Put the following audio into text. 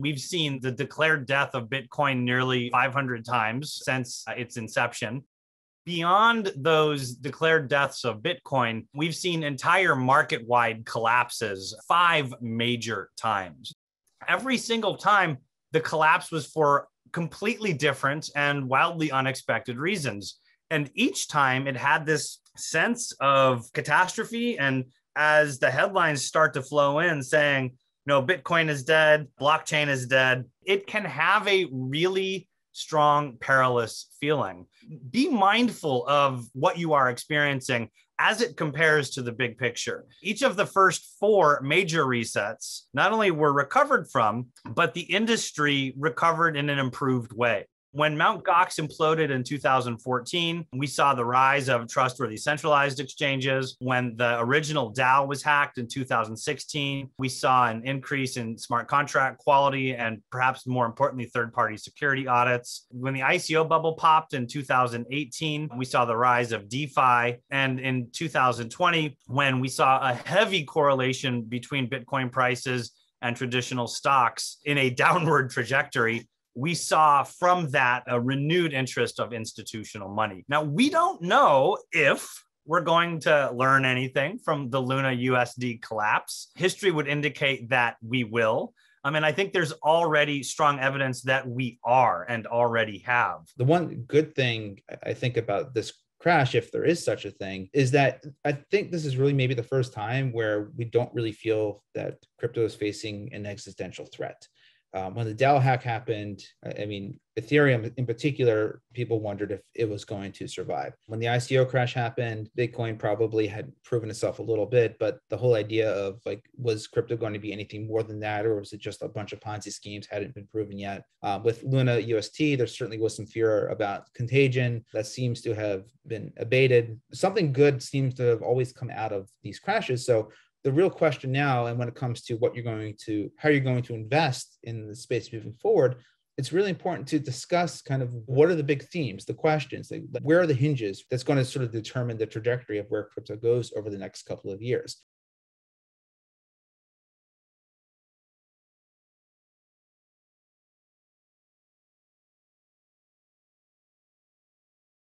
We've seen the declared death of Bitcoin nearly 500 times since its inception. Beyond those declared deaths of Bitcoin, we've seen entire market-wide collapses 5 major times. Every single time, the collapse was for completely different and wildly unexpected reasons. And each time it had this sense of catastrophe. And as the headlines start to flow in saying, Bitcoin is dead, blockchain is dead, it can have a really strong, perilous feeling. Be mindful of what you are experiencing as it compares to the big picture. Each of the first 4 major resets not only were recovered from, but the industry recovered in an improved way. When Mt. Gox imploded in 2014, we saw the rise of trustworthy centralized exchanges. When the original DAO was hacked in 2016, we saw an increase in smart contract quality and perhaps more importantly, third-party security audits. When the ICO bubble popped in 2018, we saw the rise of DeFi. And in 2020, when we saw a heavy correlation between Bitcoin prices and traditional stocks in a downward trajectory, we saw from that a renewed interest of institutional money. Now, we don't know if we're going to learn anything from the Luna USD collapse. History would indicate that we will. I think there's already strong evidence that we are and already have. The one good thing I think about this crash, if there is such a thing, is that I think this is really maybe the first time where we don't really feel that crypto is facing an existential threat. When the DAO hack happened, Ethereum in particular, people wondered if it was going to survive. When the ICO crash happened, Bitcoin probably had proven itself a little bit, but the whole idea of was crypto going to be anything more than that, or was it just a bunch of Ponzi schemes hadn't been proven yet? With Luna UST, there certainly was some fear about contagion that seems to have been abated. Something good seems to have always come out of these crashes. So the real question now, and when it comes to how you're going to invest in the space moving forward, it's really important to discuss kind of what are the big themes, the questions, where are the hinges that's going to sort of determine the trajectory of where crypto goes over the next couple of years.